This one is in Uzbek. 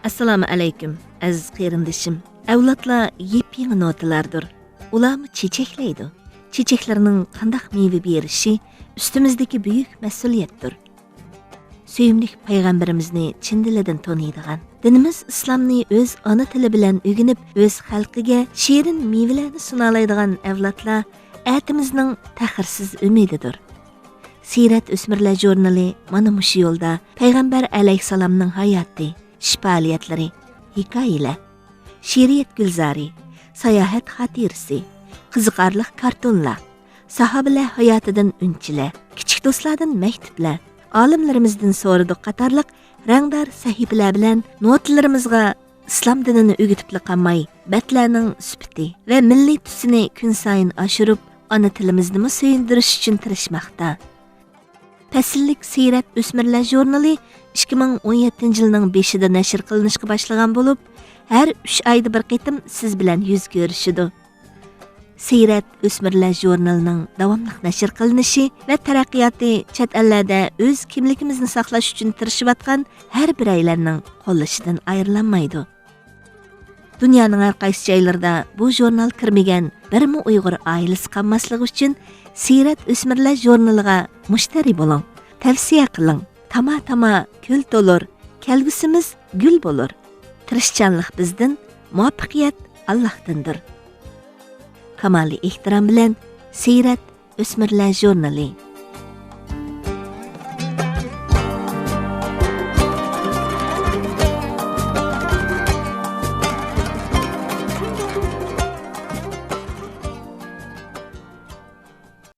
Assalomu alaykum, aziz qarindishim. Avlodlar yep-yangi notalardir. Ularni chechaklaydi. Chechaklarning qandaq meva berishi ustimizdagi buyuk mas'uliyatdir. Suyimli payg'ambarimizni chin dilidan taniydigan, dinimiz islomni o'z ona tili bilan o'rganib, o'z xalqiga shirin mevalarni sunalaydigan avlodlar atimizning taxirsiz umididir. Sirat o'smirlar jurnali mana mushu yo'lda payg'ambar alayhisalomning hayoti, faoliyatlari, hikoyalar, she'riyat gulzori, sayohat xotirasi, qiziqarli kartonlar, sahobalar hayotidan unchilar, kichik do'stlardan maktublar, olimlarimizdan so'ridiq qatorliq rangdor sahifalar bilan notalarimizga islom dinini o'rgatib qolmay, batlarning sifati va milliy tusini kun sayin oshirib, ona tilimizni suyundirish uchun tirishmoqda. Fasllik Sirat o'smirlar jurnali 2017 yilning 5-ida nashr qilinishga boshlagan bo'lib, har 3 oyda bir qitim siz bilan yuz ko'rishidi. Sirat o'smirlar jurnalining davomli nashr qilinishi va taraqqiyoti chet ellarda o'z kimligimizni saqlash uchun tirishayotgan har bir aylarning qo'llashidan ayrilanmaydi. Dunyoning har qaysi joylarida bu jurnal kirmagan birmi Uyg'ur oilasi qolmasligi uchun Sirat o'smirlar jurnaliga mushtari bo'ling, tavsiya qiling. Tama ko'l to'lur, kelgusimiz gul bo'lur. Tirishchanlik bizdan, muvaffaqiyat Allohdandir. Kamali ehtirom bilan Sirat o'smirlar jurnali.